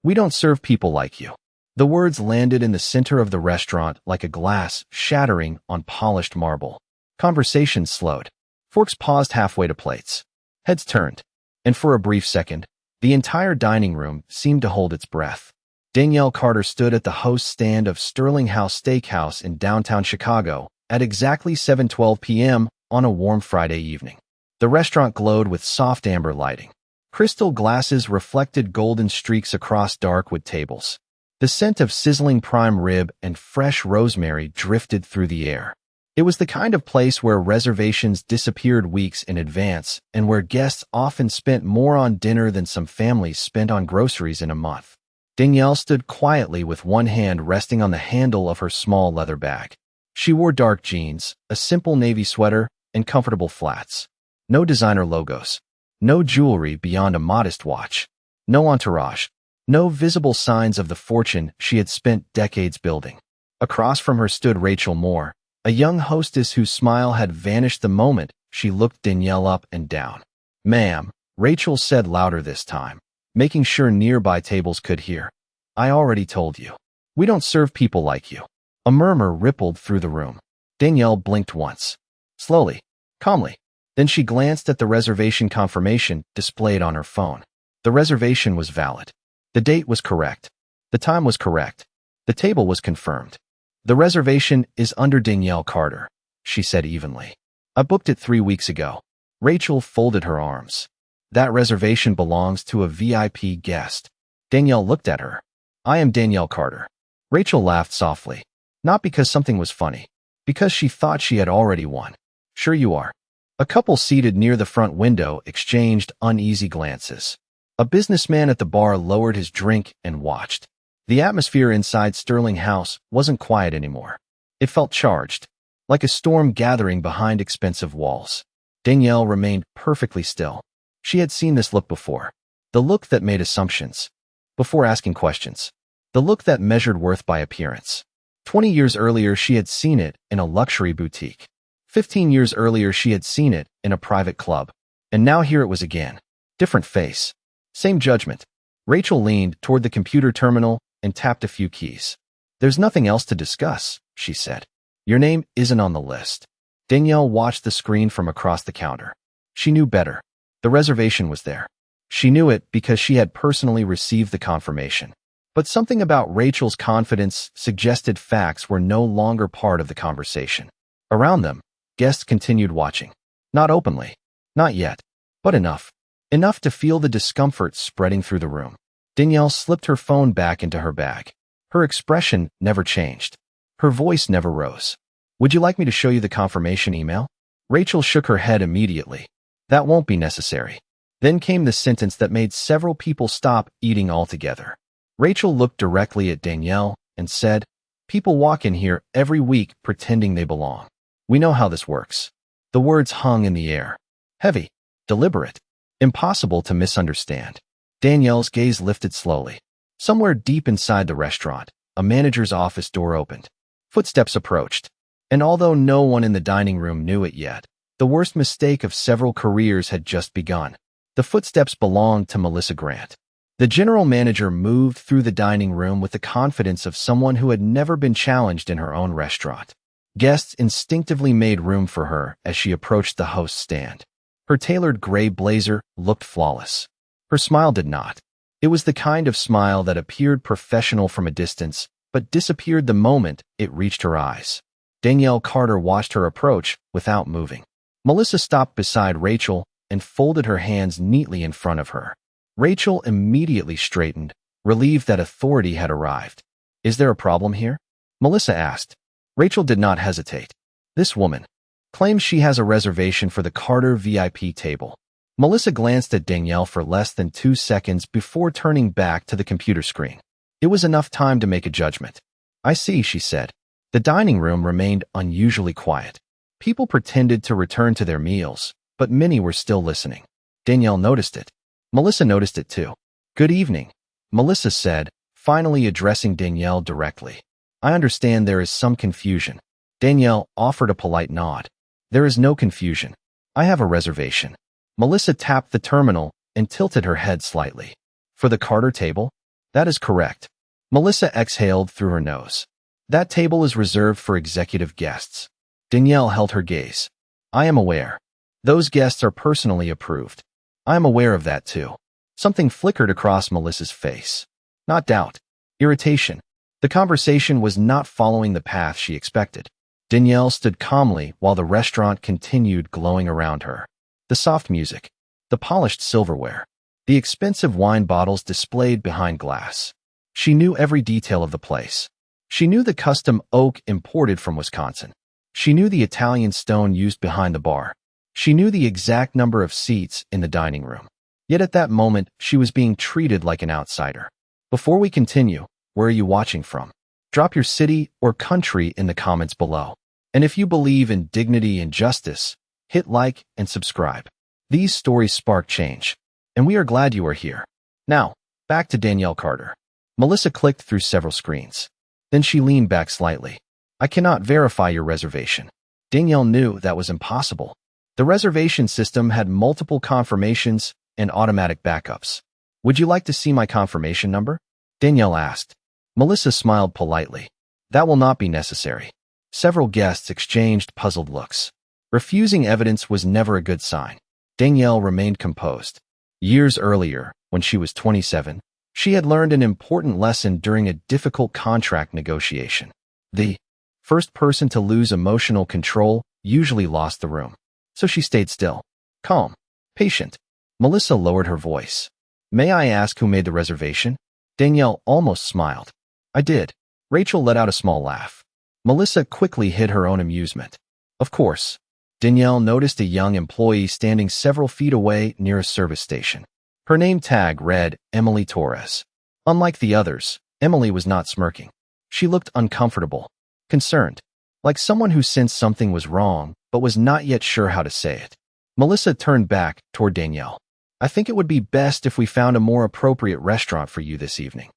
We don't serve people like you. The words landed in the center of the restaurant like a glass shattering on polished marble. Conversation slowed. Forks paused halfway to plates. Heads turned. And for a brief second, the entire dining room seemed to hold its breath. Danielle Carter stood at the host stand of Sterling House Steakhouse in downtown Chicago at exactly 7:12 p.m. on a warm Friday evening. The restaurant glowed with soft amber lighting. Crystal glasses reflected golden streaks across dark wood tables. The scent of sizzling prime rib and fresh rosemary drifted through the air. It was the kind of place where reservations disappeared weeks in advance and where guests often spent more on dinner than some families spent on groceries in a month. Danielle stood quietly with one hand resting on the handle of her small leather bag. She wore dark jeans, a simple navy sweater, and comfortable flats. No designer logos. No jewelry beyond a modest watch. No entourage. No visible signs of the fortune she had spent decades building. Across from her stood Rachel Moore, a young hostess whose smile had vanished the moment she looked Danielle up and down. "Ma'am," Rachel said louder this time, making sure nearby tables could hear. "I already told you. We don't serve people like you." A murmur rippled through the room. Danielle blinked once. Slowly, calmly. Then she glanced at the reservation confirmation displayed on her phone. The reservation was valid. The date was correct. The time was correct. The table was confirmed. "The reservation is under Danielle Carter," she said evenly. "I booked it 3 weeks ago." Rachel folded her arms. "That reservation belongs to a VIP guest." Danielle looked at her. "I am Danielle Carter." Rachel laughed softly. Not because something was funny. Because she thought she had already won. "Sure you are." A couple seated near the front window exchanged uneasy glances. A businessman at the bar lowered his drink and watched. The atmosphere inside Sterling House wasn't quiet anymore. It felt charged, like a storm gathering behind expensive walls. Danielle remained perfectly still. She had seen this look before. The look that made assumptions, before asking questions. The look that measured worth by appearance. 20 years earlier, she had seen it in a luxury boutique. 15 years earlier, she had seen it in a private club. And now here it was again. Different face. Same judgment. Rachel leaned toward the computer terminal and tapped a few keys. "There's nothing else to discuss," she said. "Your name isn't on the list." Danielle watched the screen from across the counter. She knew better. The reservation was there. She knew it because she had personally received the confirmation. But something about Rachel's confidence suggested facts were no longer part of the conversation. Around them, guests continued watching. Not openly. Not yet. But enough. Enough to feel the discomfort spreading through the room. Danielle slipped her phone back into her bag. Her expression never changed. Her voice never rose. "Would you like me to show you the confirmation email?" Rachel shook her head immediately. "That won't be necessary." Then came the sentence that made several people stop eating altogether. Rachel looked directly at Danielle and said, "People walk in here every week pretending they belong. We know how this works." The words hung in the air. Heavy. Deliberate. Impossible to misunderstand. Danielle's gaze lifted slowly. Somewhere deep inside the restaurant, a manager's office door opened. Footsteps approached. And although no one in the dining room knew it yet, the worst mistake of several careers had just begun. The footsteps belonged to Melissa Grant. The general manager moved through the dining room with the confidence of someone who had never been challenged in her own restaurant. Guests instinctively made room for her as she approached the host's stand. Her tailored gray blazer looked flawless. Her smile did not. It was the kind of smile that appeared professional from a distance, but disappeared the moment it reached her eyes. Danielle Carter watched her approach without moving. Melissa stopped beside Rachel and folded her hands neatly in front of her. Rachel immediately straightened, relieved that authority had arrived. "Is there a problem here?" Melissa asked. Rachel did not hesitate. "This woman claims she has a reservation for the Carter VIP table." Melissa glanced at Danielle for less than 2 seconds before turning back to the computer screen. It was enough time to make a judgment. "I see," she said. The dining room remained unusually quiet. People pretended to return to their meals, but many were still listening. Danielle noticed it. Melissa noticed it too. "Good evening," Melissa said, finally addressing Danielle directly. "I understand there is some confusion." Danielle offered a polite nod. "There is no confusion. I have a reservation." Melissa tapped the terminal and tilted her head slightly. "For the Carter table?" That is correct. Melissa exhaled through her nose. That table is reserved for executive guests. Danielle held her gaze. I am aware. Those guests are personally approved. I am aware of that too. Something flickered across Melissa's face. Not doubt. Irritation. The conversation was not following the path she expected. Danielle stood calmly while the restaurant continued glowing around her. The soft music. The polished silverware. The expensive wine bottles displayed behind glass. She knew every detail of the place. She knew the custom oak imported from Wisconsin. She knew the Italian stone used behind the bar. She knew the exact number of seats in the dining room. Yet at that moment, she was being treated like an outsider. Before we continue, where are you watching from? Drop your city or country in the comments below. And if you believe in dignity and justice, hit like and subscribe. These stories spark change, and we are glad you are here. Now, back to Danielle Carter. Melissa clicked through several screens. Then she leaned back slightly. I cannot verify your reservation. Danielle knew that was impossible. The reservation system had multiple confirmations and automatic backups. Would you like to see my confirmation number? Danielle asked. Melissa smiled politely. That will not be necessary. Several guests exchanged puzzled looks. Refusing evidence was never a good sign. Danielle remained composed. Years earlier, when she was 27, she had learned an important lesson during a difficult contract negotiation. The first person to lose emotional control usually lost the room. So she stayed still, calm, patient. Melissa lowered her voice. May I ask who made the reservation? Danielle almost smiled. I did. Rachel let out a small laugh. Melissa quickly hid her own amusement. Of course. Danielle noticed a young employee standing several feet away near a service station. Her name tag read Emily Torres. Unlike the others, Emily was not smirking. She looked uncomfortable, concerned, like someone who sensed something was wrong but was not yet sure how to say it. Melissa turned back toward Danielle. I think it would be best if we found a more appropriate restaurant for you this evening.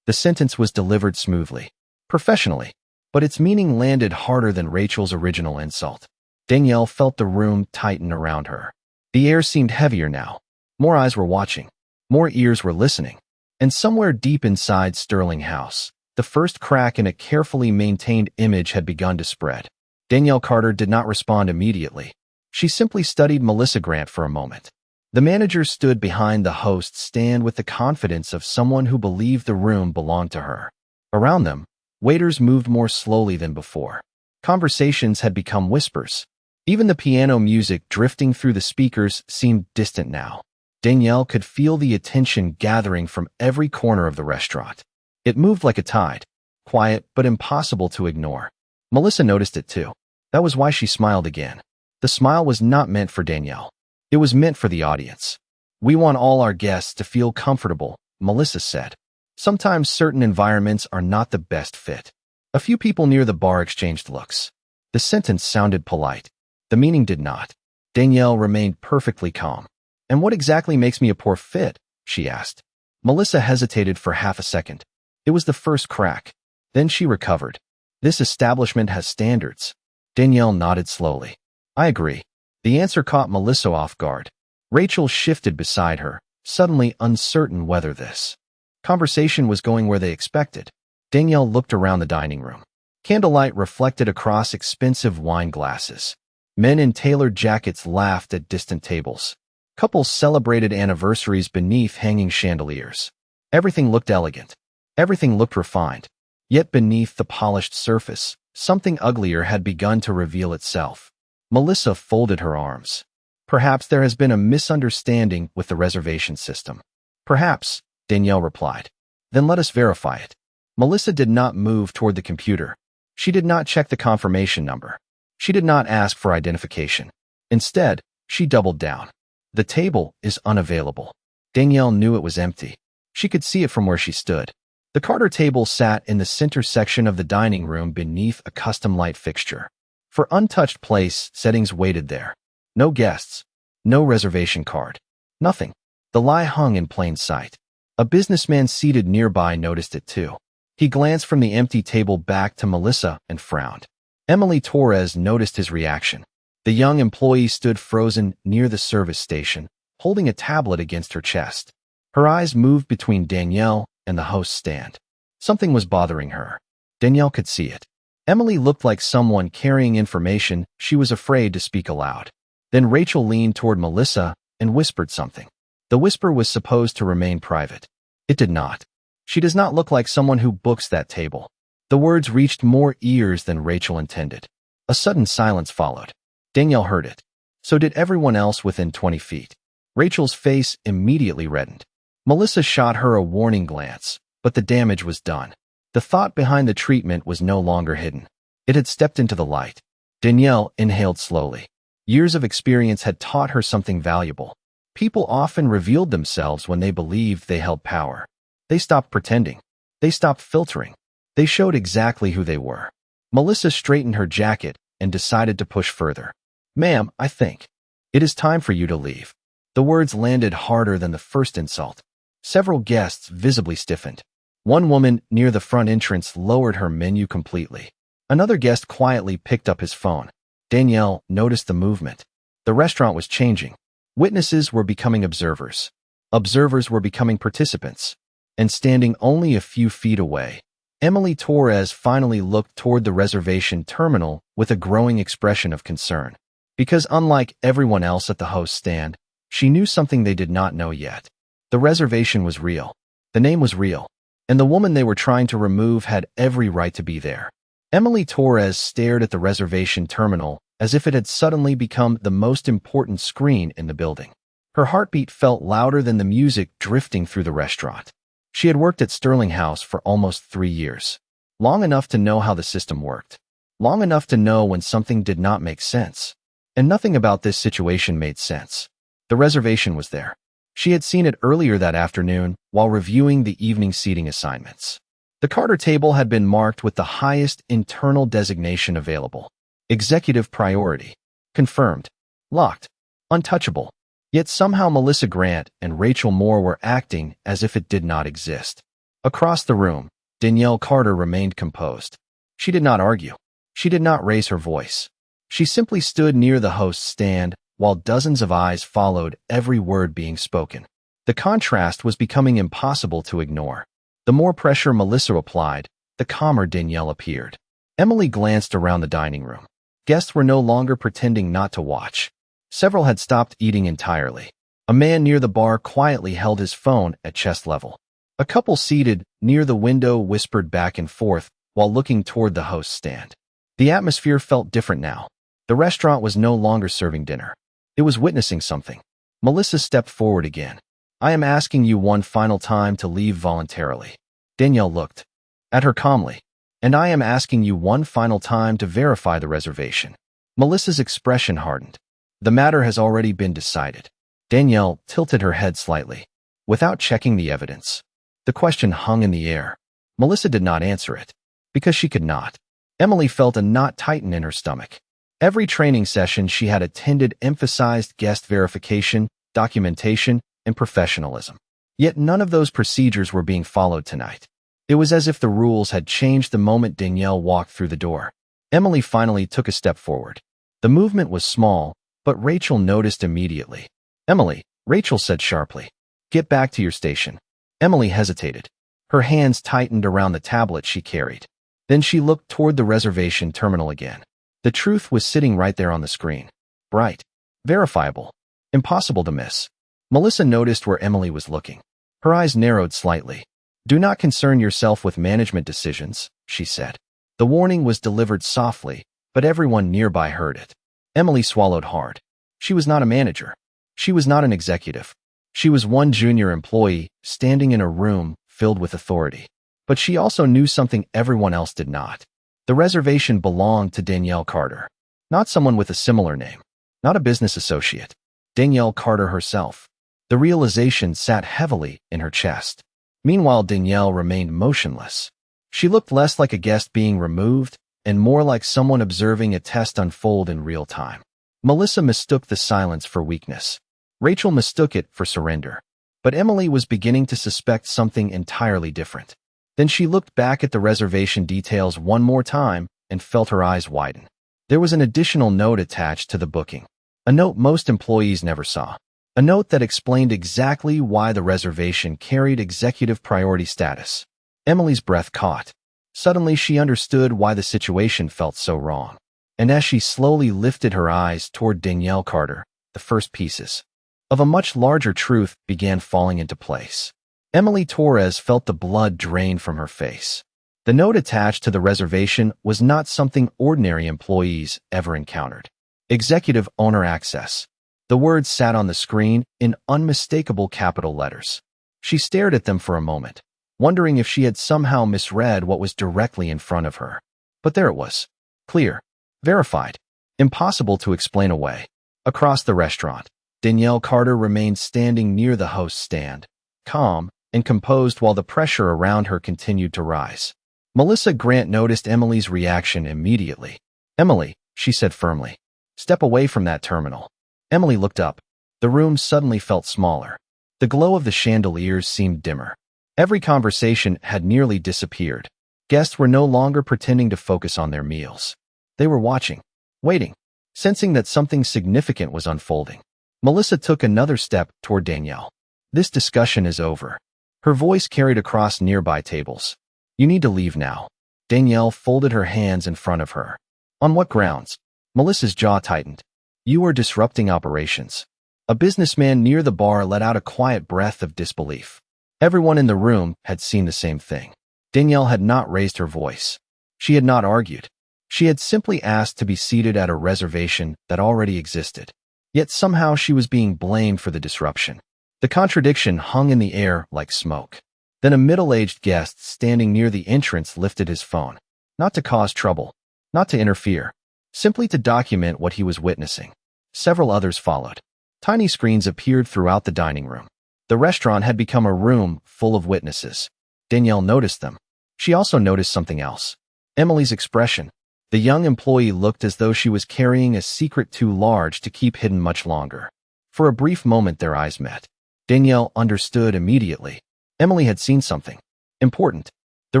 The sentence was delivered smoothly, professionally, but its meaning landed harder than Rachel's original insult. Danielle felt the room tighten around her. The air seemed heavier now. More eyes were watching. More ears were listening. And somewhere deep inside Sterling House, the first crack in a carefully maintained image had begun to spread. Danielle Carter did not respond immediately. She simply studied Melissa Grant for a moment. The manager stood behind the host's stand with the confidence of someone who believed the room belonged to her. Around them, waiters moved more slowly than before. Conversations had become whispers. Even the piano music drifting through the speakers seemed distant now. Danielle could feel the attention gathering from every corner of the restaurant. It moved like a tide, quiet but impossible to ignore. Melissa noticed it too. That was why she smiled again. The smile was not meant for Danielle. It was meant for the audience. We want all our guests to feel comfortable, Melissa said. Sometimes certain environments are not the best fit. A few people near the bar exchanged looks. The sentence sounded polite. The meaning did not. Danielle remained perfectly calm. And what exactly makes me a poor fit? She asked. Melissa hesitated for half a second. It was the first crack. Then she recovered. This establishment has standards. Danielle nodded slowly. I agree. The answer caught Melissa off guard. Rachel shifted beside her, suddenly uncertain whether this conversation was going where they expected. Danielle looked around the dining room. Candlelight reflected across expensive wine glasses. Men in tailored jackets laughed at distant tables. Couples celebrated anniversaries beneath hanging chandeliers. Everything looked elegant. Everything looked refined. Yet beneath the polished surface, something uglier had begun to reveal itself. Melissa folded her arms. Perhaps there has been a misunderstanding with the reservation system. Perhaps, Danielle replied. Then let us verify it. Melissa did not move toward the computer. She did not check the confirmation number. She did not ask for identification. Instead, she doubled down. The table is unavailable. Danielle knew it was empty. She could see it from where she stood. The Carter table sat in the center section of the dining room beneath a custom light fixture. For untouched place, settings waited there. No guests. No reservation card. Nothing. The lie hung in plain sight. A businessman seated nearby noticed it too. He glanced from the empty table back to Melissa and frowned. Emily Torres noticed his reaction. The young employee stood frozen near the service station, holding a tablet against her chest. Her eyes moved between Danielle and the host's stand. Something was bothering her. Danielle could see it. Emily looked like someone carrying information she was afraid to speak aloud. Then Rachel leaned toward Melissa and whispered something. The whisper was supposed to remain private. It did not. She does not look like someone who books that table. The words reached more ears than Rachel intended. A sudden silence followed. Danielle heard it. So did everyone else within 20 feet. Rachel's face immediately reddened. Melissa shot her a warning glance, but the damage was done. The thought behind the treatment was no longer hidden. It had stepped into the light. Danielle inhaled slowly. Years of experience had taught her something valuable. People often revealed themselves when they believed they held power. They stopped pretending. They stopped filtering. They showed exactly who they were. Melissa straightened her jacket and decided to push further. "Ma'am, I think it is time for you to leave." The words landed harder than the first insult. Several guests visibly stiffened. One woman near the front entrance lowered her menu completely. Another guest quietly picked up his phone. Danielle noticed the movement. The restaurant was changing. Witnesses were becoming observers. Observers were becoming participants. And standing only a few feet away, Emily Torres finally looked toward the reservation terminal with a growing expression of concern. Because unlike everyone else at the host stand, she knew something they did not know yet. The reservation was real. The name was real. And the woman they were trying to remove had every right to be there. Emily Torres stared at the reservation terminal as if it had suddenly become the most important screen in the building. Her heartbeat felt louder than the music drifting through the restaurant. She had worked at Sterling House for almost 3 years. Long enough to know how the system worked. Long enough to know when something did not make sense. And nothing about this situation made sense. The reservation was there. She had seen it earlier that afternoon while reviewing the evening seating assignments. The Carter table had been marked with the highest internal designation available. Executive priority. Confirmed. Locked. Untouchable. Yet somehow Melissa Grant and Rachel Moore were acting as if it did not exist. Across the room, Danielle Carter remained composed. She did not argue. She did not raise her voice. She simply stood near the host's stand while dozens of eyes followed every word being spoken. The contrast was becoming impossible to ignore. The more pressure Melissa applied, the calmer Danielle appeared. Emily glanced around the dining room. Guests were no longer pretending not to watch. Several had stopped eating entirely. A man near the bar quietly held his phone at chest level. A couple seated near the window whispered back and forth while looking toward the host's stand. The atmosphere felt different now. The restaurant was no longer serving dinner. It was witnessing something. Melissa stepped forward again. "I am asking you one final time to leave voluntarily." Danielle looked at her calmly. "And I am asking you one final time to verify the reservation." Melissa's expression hardened. "The matter has already been decided." Danielle tilted her head slightly, without checking the evidence. The question hung in the air. Melissa did not answer it, because she could not. Emily felt a knot tighten in her stomach. Every training session she had attended emphasized guest verification, documentation, and professionalism. Yet none of those procedures were being followed tonight. It was as if the rules had changed the moment Danielle walked through the door. Emily finally took a step forward. The movement was small, but Rachel noticed immediately. "Emily," Rachel said sharply. "Get back to your station." Emily hesitated. Her hands tightened around the tablet she carried. Then she looked toward the reservation terminal again. The truth was sitting right there on the screen. Bright. Verifiable. Impossible to miss. Melissa noticed where Emily was looking. Her eyes narrowed slightly. "Do not concern yourself with management decisions," she said. The warning was delivered softly, but everyone nearby heard it. Emily swallowed hard. She was not a manager. She was not an executive. She was one junior employee standing in a room filled with authority. But she also knew something everyone else did not. The reservation belonged to Danielle Carter. Not someone with a similar name. Not a business associate. Danielle Carter herself. The realization sat heavily in her chest. Meanwhile, Danielle remained motionless. She looked less like a guest being removed and more like someone observing a test unfold in real time. Melissa mistook the silence for weakness. Rachel mistook it for surrender. But Emily was beginning to suspect something entirely different. Then she looked back at the reservation details one more time and felt her eyes widen. There was an additional note attached to the booking. A note most employees never saw. A note that explained exactly why the reservation carried executive priority status. Emily's breath caught. Suddenly, she understood why the situation felt so wrong. And as she slowly lifted her eyes toward Danielle Carter, the first pieces of a much larger truth began falling into place. Emily Torres felt the blood drain from her face. The note attached to the reservation was not something ordinary employees ever encountered. Executive owner access. The words sat on the screen in unmistakable capital letters. She stared at them for a moment, wondering if she had somehow misread what was directly in front of her. But there it was. Clear. Verified. Impossible to explain away. Across the restaurant, Danielle Carter remained standing near the host's stand, calm and composed while the pressure around her continued to rise. Melissa Grant noticed Emily's reaction immediately. "Emily," she said firmly, "step away from that terminal." Emily looked up. The room suddenly felt smaller. The glow of the chandeliers seemed dimmer. Every conversation had nearly disappeared. Guests were no longer pretending to focus on their meals. They were watching, waiting, sensing that something significant was unfolding. Melissa took another step toward Danielle. "This discussion is over." Her voice carried across nearby tables. "You need to leave now." Danielle folded her hands in front of her. "On what grounds?" Melissa's jaw tightened. "You are disrupting operations." A businessman near the bar let out a quiet breath of disbelief. Everyone in the room had seen the same thing. Danielle had not raised her voice. She had not argued. She had simply asked to be seated at a reservation that already existed. Yet somehow she was being blamed for the disruption. The contradiction hung in the air like smoke. Then a middle-aged guest standing near the entrance lifted his phone. Not to cause trouble, not to interfere, simply to document what he was witnessing. Several others followed. Tiny screens appeared throughout the dining room. The restaurant had become a room full of witnesses. Danielle noticed them. She also noticed something else. Emily's expression. The young employee looked as though she was carrying a secret too large to keep hidden much longer. For a brief moment their eyes met. Danielle understood immediately. Emily had seen something important. The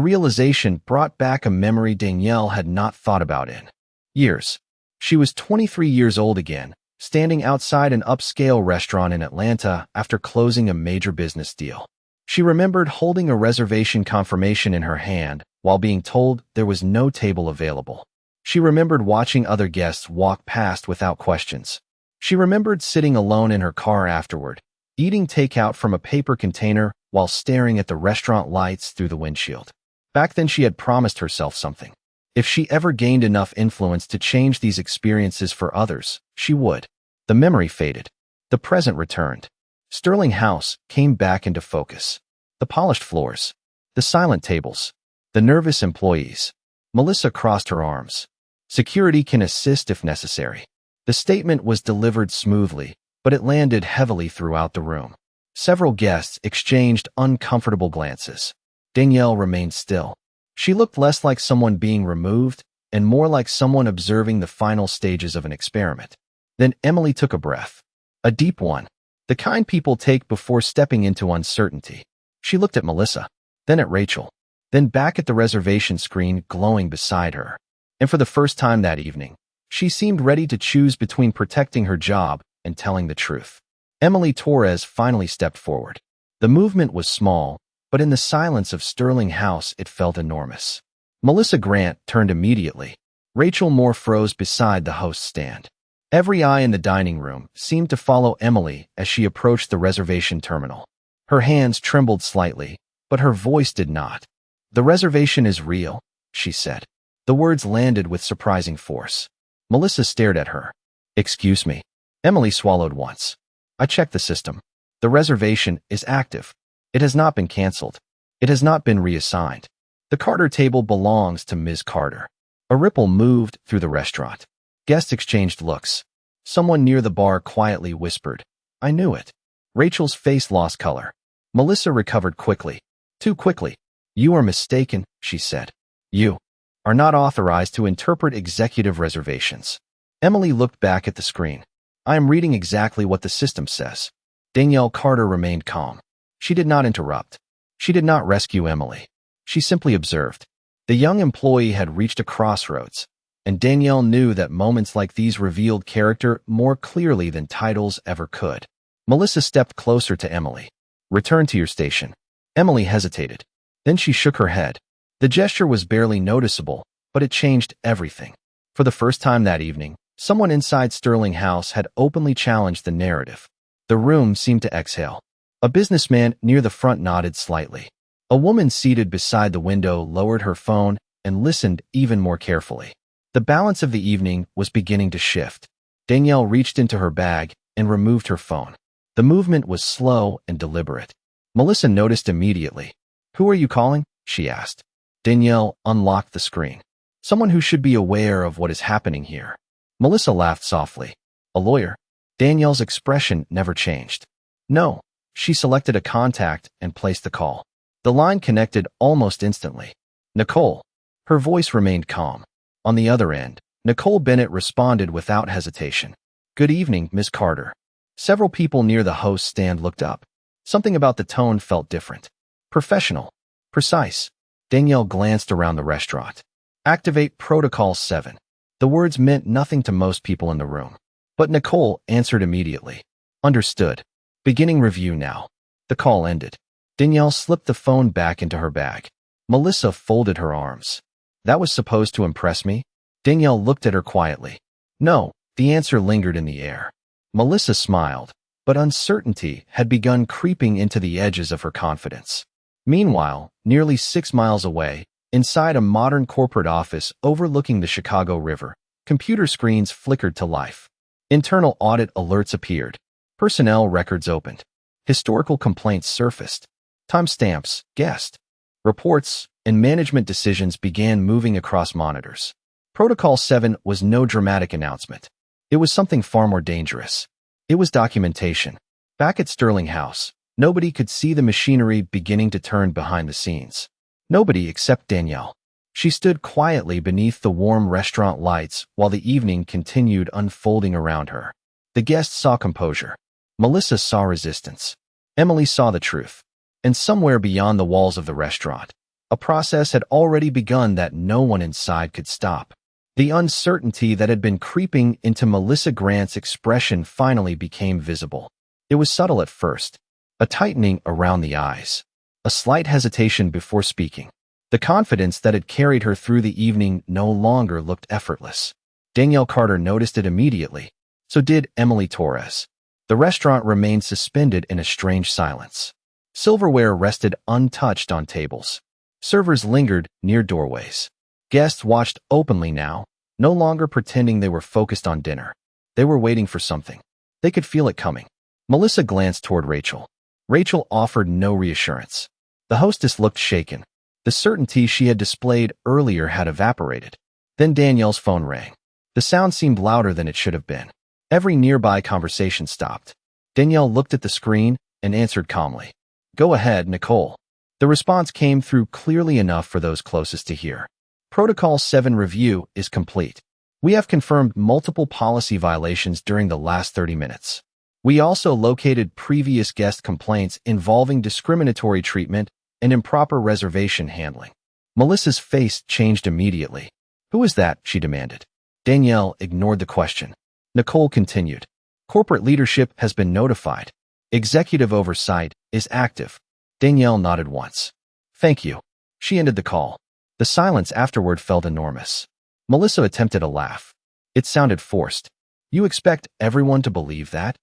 realization brought back a memory Danielle had not thought about in years. She was 23 years old again, standing outside an upscale restaurant in Atlanta after closing a major business deal. She remembered holding a reservation confirmation in her hand while being told there was no table available. She remembered watching other guests walk past without questions. She remembered sitting alone in her car afterward, eating takeout from a paper container while staring at the restaurant lights through the windshield. Back then she had promised herself something. If she ever gained enough influence to change these experiences for others, she would. The memory faded. The present returned. Sterling House came back into focus. The polished floors. The silent tables. The nervous employees. Melissa crossed her arms. "Security can assist if necessary." The statement was delivered smoothly, but it landed heavily throughout the room. Several guests exchanged uncomfortable glances. Danielle remained still. She looked less like someone being removed and more like someone observing the final stages of an experiment. Then Emily took a breath. A deep one. The kind people take before stepping into uncertainty. She looked at Melissa, then at Rachel, then back at the reservation screen glowing beside her. And for the first time that evening, she seemed ready to choose between protecting her job and telling the truth. Emily Torres finally stepped forward. The movement was small, but in the silence of Sterling House it felt enormous. Melissa Grant turned immediately. Rachel Moore froze beside the host's stand. Every eye in the dining room seemed to follow Emily as she approached the reservation terminal. Her hands trembled slightly, but her voice did not. "The reservation is real," she said. The words landed with surprising force. Melissa stared at her. "Excuse me." Emily swallowed once. "I checked the system. The reservation is active. It has not been canceled. It has not been reassigned. The Carter table belongs to Ms. Carter." A ripple moved through the restaurant. Guests exchanged looks. Someone near the bar quietly whispered, "I knew it." Rachel's face lost color. Melissa recovered quickly. Too quickly. "You are mistaken," she said. "You are not authorized to interpret executive reservations." Emily looked back at the screen. "I am reading exactly what the system says." Danielle Carter remained calm. She did not interrupt. She did not rescue Emily. She simply observed. The young employee had reached a crossroads, and Danielle knew that moments like these revealed character more clearly than titles ever could. Melissa stepped closer to Emily. Return to your station. Emily hesitated. Then she shook her head. The gesture was barely noticeable, but it changed everything. For the first time that evening, someone inside Sterling House had openly challenged the narrative. The room seemed to exhale. A businessman near the front nodded slightly. A woman seated beside the window lowered her phone and listened even more carefully. The balance of the evening was beginning to shift. Danielle reached into her bag and removed her phone. The movement was slow and deliberate. Melissa noticed immediately. "Who are you calling?" she asked. Danielle unlocked the screen. "Someone who should be aware of what is happening here." Melissa laughed softly. "A lawyer?" Danielle's expression never changed. "No." She selected a contact and placed the call. The line connected almost instantly. "Nicole." Her voice remained calm. On the other end, Nicole Bennett responded without hesitation. "Good evening, Miss Carter." Several people near the host's stand looked up. Something about the tone felt different. Professional. Precise. Danielle glanced around the restaurant. "Activate Protocol 7. The words meant nothing to most people in the room. But Nicole answered immediately. "Understood. Beginning review now." The call ended. Danielle slipped the phone back into her bag. Melissa folded her arms. "That was supposed to impress me?" Danielle looked at her quietly. "No." The answer lingered in the air. Melissa smiled, but uncertainty had begun creeping into the edges of her confidence. Meanwhile, nearly 6 miles away, inside a modern corporate office overlooking the Chicago River, computer screens flickered to life. Internal audit alerts appeared. Personnel records opened. Historical complaints surfaced. Timestamps, guessed. Reports and management decisions began moving across monitors. Protocol 7 was no dramatic announcement. It was something far more dangerous. It was documentation. Back at Sterling House, nobody could see the machinery beginning to turn behind the scenes. Nobody except Danielle. She stood quietly beneath the warm restaurant lights while the evening continued unfolding around her. The guests saw composure. Melissa saw resistance. Emily saw the truth. And somewhere beyond the walls of the restaurant, a process had already begun that no one inside could stop. The uncertainty that had been creeping into Melissa Grant's expression finally became visible. It was subtle at first, a tightening around the eyes, a slight hesitation before speaking. The confidence that had carried her through the evening no longer looked effortless. Danielle Carter noticed it immediately. So did Emily Torres. The restaurant remained suspended in a strange silence. Silverware rested untouched on tables. Servers lingered near doorways. Guests watched openly now, no longer pretending they were focused on dinner. They were waiting for something. They could feel it coming. Melissa glanced toward Rachel. Rachel offered no reassurance. The hostess looked shaken. The certainty she had displayed earlier had evaporated. Then Danielle's phone rang. The sound seemed louder than it should have been. Every nearby conversation stopped. Danielle looked at the screen and answered calmly. "Go ahead, Nicole." The response came through clearly enough for those closest to hear. Protocol 7 review is complete. We have confirmed multiple policy violations during the last 30 minutes. We also located previous guest complaints involving discriminatory treatment and improper reservation handling. Melissa's face changed immediately. "Who is that?" she demanded. Danielle ignored the question. Nicole continued. "Corporate leadership has been notified. Executive oversight is active." Danielle nodded once. "Thank you." She ended the call. The silence afterward felt enormous. Melissa attempted a laugh. It sounded forced. "You expect everyone to believe that?"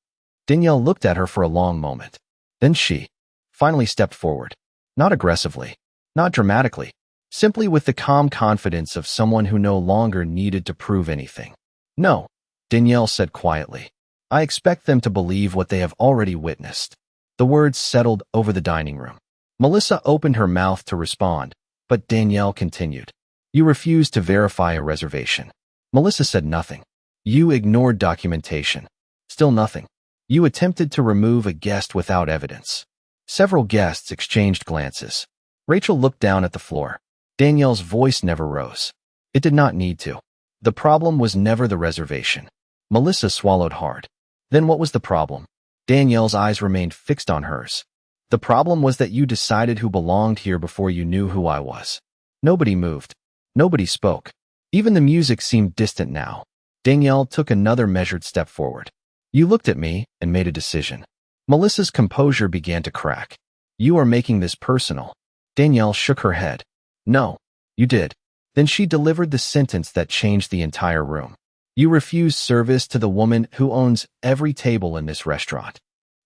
Danielle looked at her for a long moment. Then she finally stepped forward. Not aggressively, not dramatically, simply with the calm confidence of someone who no longer needed to prove anything. "No," Danielle said quietly. "I expect them to believe what they have already witnessed." The words settled over the dining room. Melissa opened her mouth to respond, but Danielle continued. "You refused to verify a reservation." Melissa said nothing. "You ignored documentation." Still nothing. "You attempted to remove a guest without evidence." Several guests exchanged glances. Rachel looked down at the floor. Danielle's voice never rose. It did not need to. The problem was never the reservation. Melissa swallowed hard. Then what was the problem? Danielle's eyes remained fixed on hers. "The problem was that you decided who belonged here before you knew who I was." Nobody moved. Nobody spoke. Even the music seemed distant now. Danielle took another measured step forward. "You looked at me and made a decision. Melissa's composure began to crack. You are making this personal. Danielle shook her head. No, you did. Then she delivered the sentence that changed the entire room. You refused service to the woman who owns every table in this restaurant.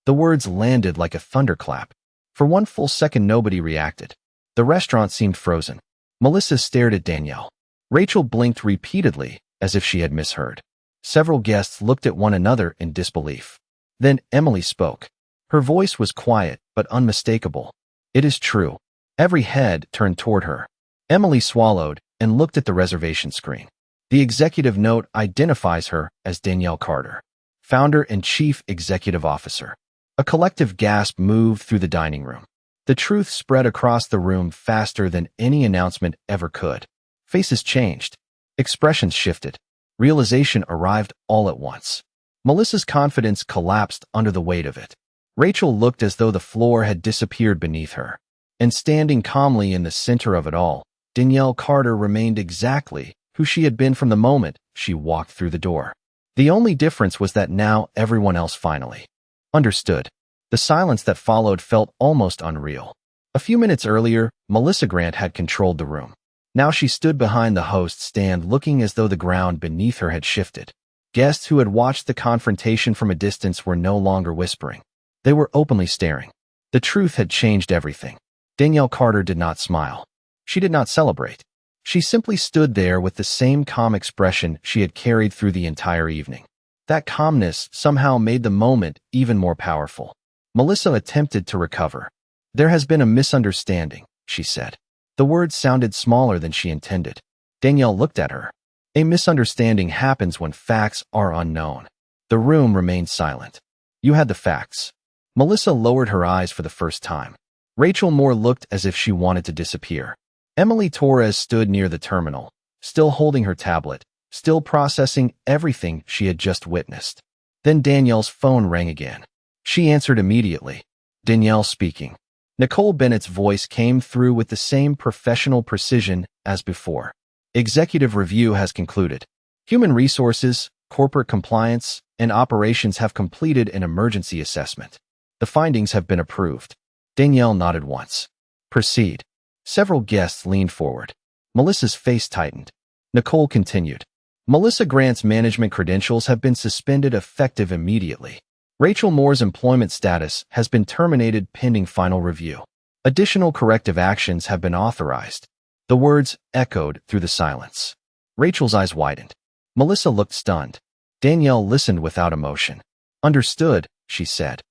The words landed like a thunderclap. For one full second, nobody reacted. The restaurant seemed frozen. Melissa stared at Danielle. Rachel blinked repeatedly, as if she had misheard. Several guests looked at one another in disbelief. Then Emily spoke. Her voice was quiet but unmistakable. It is true. Every head turned toward her. Emily swallowed and looked at the reservation screen. The executive note identifies her as Danielle Carter, founder and chief executive officer. A collective gasp moved through the dining room. The truth spread across the room faster than any announcement ever could. Faces changed. Expressions shifted. Realization arrived all at once. Melissa's confidence collapsed under the weight of it. Rachel looked as though the floor had disappeared beneath her. And standing calmly in the center of it all, Danielle Carter remained exactly who she had been from the moment she walked through the door. The only difference was that now everyone else finally understood. The silence that followed felt almost unreal. A few minutes earlier, Melissa Grant had controlled the room. Now she stood behind the host's stand looking as though the ground beneath her had shifted. Guests who had watched the confrontation from a distance were no longer whispering. They were openly staring. The truth had changed everything. Danielle Carter did not smile. She did not celebrate. She simply stood there with the same calm expression she had carried through the entire evening. That calmness somehow made the moment even more powerful. Melissa attempted to recover. There has been a misunderstanding, she said. The words sounded smaller than she intended. Danielle looked at her. A misunderstanding happens when facts are unknown. The room remained silent. You had the facts. Melissa lowered her eyes for the first time. Rachel Moore looked as if she wanted to disappear. Emily Torres stood near the terminal, still holding her tablet, still processing everything she had just witnessed. Then Danielle's phone rang again. She answered immediately. Danielle speaking. Nicole Bennett's voice came through with the same professional precision as before. Executive review has concluded. Human resources, corporate compliance, and operations have completed an emergency assessment. The findings have been approved. Danielle nodded once. Proceed. Several guests leaned forward. Melissa's face tightened. Nicole continued. Melissa Grant's management credentials have been suspended effective immediately. Rachel Moore's employment status has been terminated pending final review. Additional corrective actions have been authorized. The words echoed through the silence. Rachel's eyes widened. Melissa looked stunned. Danielle listened without emotion. Understood, she said.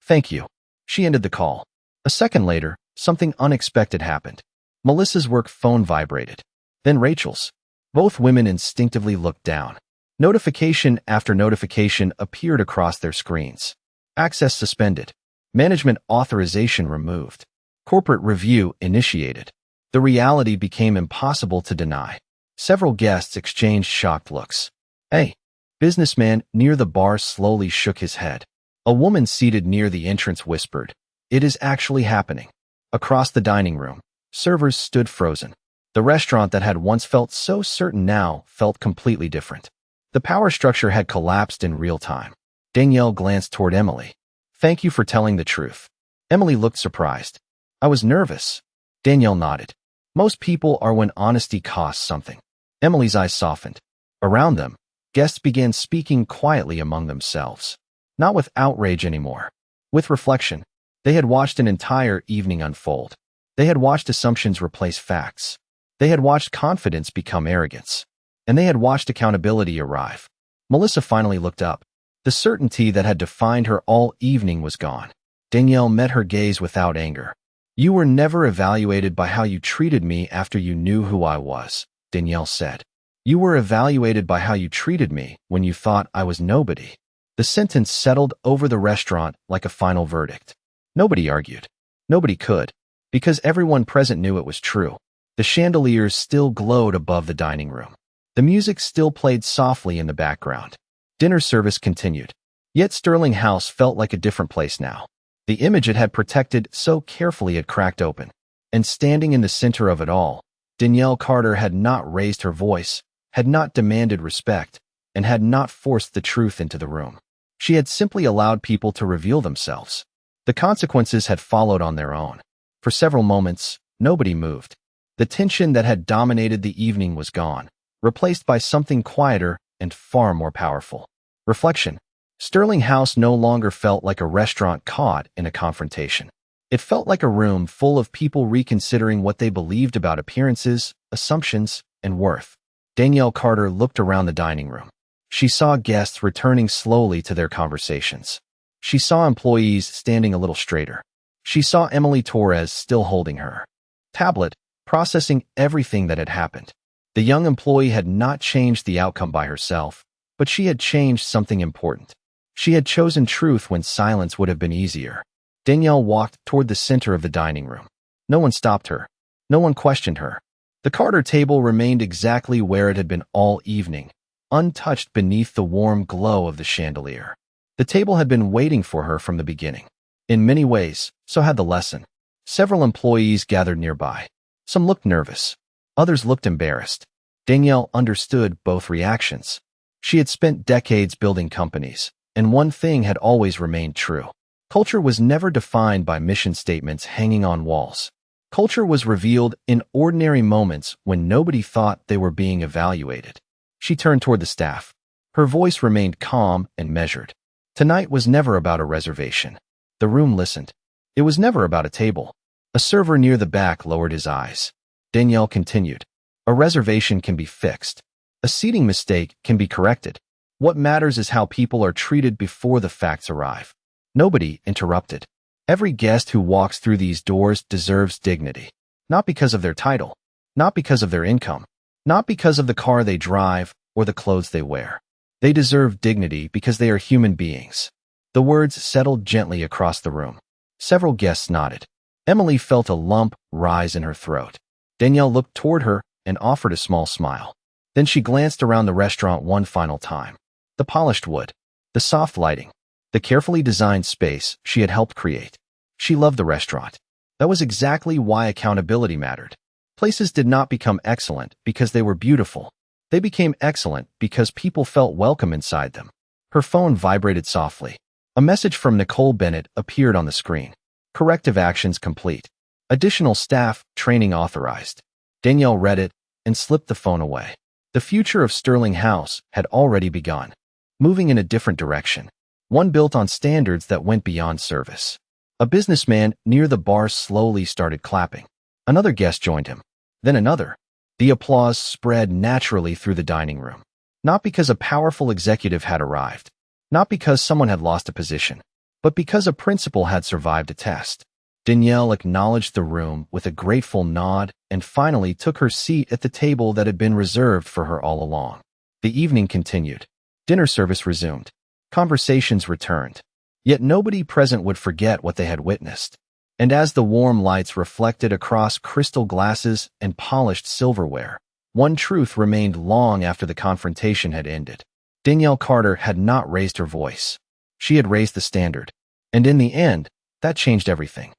Thank you. She ended the call. A second later, something unexpected happened. Melissa's work phone vibrated. Then Rachel's. Both women instinctively looked down. Notification after notification appeared across their screens. Access suspended. Management authorization removed. Corporate review initiated. The reality became impossible to deny. Several guests exchanged shocked looks. Hey! Businessman near the bar slowly shook his head. A woman seated near the entrance whispered, It is actually happening. Across the dining room, servers stood frozen. The restaurant that had once felt so certain now felt completely different. The power structure had collapsed in real time. Danielle glanced toward Emily. Thank you for telling the truth. Emily looked surprised. I was nervous. Danielle nodded. Most people are when honesty costs something. Emily's eyes softened. Around them, guests began speaking quietly among themselves. Not with outrage anymore. With reflection. They had watched an entire evening unfold. They had watched assumptions replace facts. They had watched confidence become arrogance. And they had watched accountability arrive. Melissa finally looked up. The certainty that had defined her all evening was gone. Danielle met her gaze without anger. You were never evaluated by how you treated me after you knew who I was, Danielle said. You were evaluated by how you treated me when you thought I was nobody. The sentence settled over the restaurant like a final verdict. Nobody argued. Nobody could. Because everyone present knew it was true. The chandeliers still glowed above the dining room. The music still played softly in the background. Dinner service continued. Yet Sterling House felt like a different place now. The image it had protected so carefully had cracked open. And standing in the center of it all, Danielle Carter had not raised her voice, had not demanded respect, and had not forced the truth into the room. She had simply allowed people to reveal themselves. The consequences had followed on their own. For several moments, nobody moved. The tension that had dominated the evening was gone, replaced by something quieter and far more powerful. Reflection. Sterling House no longer felt like a restaurant caught in a confrontation. It felt like a room full of people reconsidering what they believed about appearances, assumptions, and worth. Danielle Carter looked around the dining room. She saw guests returning slowly to their conversations. She saw employees standing a little straighter. She saw Emily Torres still holding her tablet, processing everything that had happened. The young employee had not changed the outcome by herself, but she had changed something important. She had chosen truth when silence would have been easier. Danielle walked toward the center of the dining room. No one stopped her. No one questioned her. The Carter table remained exactly where it had been all evening, untouched beneath the warm glow of the chandelier. The table had been waiting for her from the beginning. In many ways, so had the lesson. Several employees gathered nearby. Some looked nervous. Others looked embarrassed. Danielle understood both reactions. She had spent decades building companies, and one thing had always remained true. Culture was never defined by mission statements hanging on walls. Culture was revealed in ordinary moments when nobody thought they were being evaluated. She turned toward the staff. Her voice remained calm and measured. Tonight was never about a reservation. The room listened. It was never about a table. A server near the back lowered his eyes. Danielle continued. A reservation can be fixed. A seating mistake can be corrected. What matters is how people are treated before the facts arrive. Nobody interrupted. Every guest who walks through these doors deserves dignity. Not because of their title. Not because of their income. Not because of the car they drive or the clothes they wear. They deserve dignity because they are human beings. The words settled gently across the room. Several guests nodded. Emily felt a lump rise in her throat. Danielle looked toward her and offered a small smile. Then she glanced around the restaurant one final time. The polished wood, the soft lighting, the carefully designed space she had helped create. She loved the restaurant. That was exactly why accountability mattered. Places did not become excellent because they were beautiful. They became excellent because people felt welcome inside them. Her phone vibrated softly. A message from Nicole Bennett appeared on the screen. Corrective actions complete. Additional staff training authorized. Danielle read it and slipped the phone away. The future of Sterling House had already begun, moving in a different direction. One built on standards that went beyond service. A businessman near the bar slowly started clapping. Another guest joined him. Then another. The applause spread naturally through the dining room. Not because a powerful executive had arrived. Not because someone had lost a position. But because a principal had survived a test. Danielle acknowledged the room with a grateful nod and finally took her seat at the table that had been reserved for her all along. The evening continued. Dinner service resumed. Conversations returned. Yet nobody present would forget what they had witnessed. And as the warm lights reflected across crystal glasses and polished silverware, one truth remained long after the confrontation had ended. Danielle Carter had not raised her voice. She had raised the standard. And in the end, that changed everything.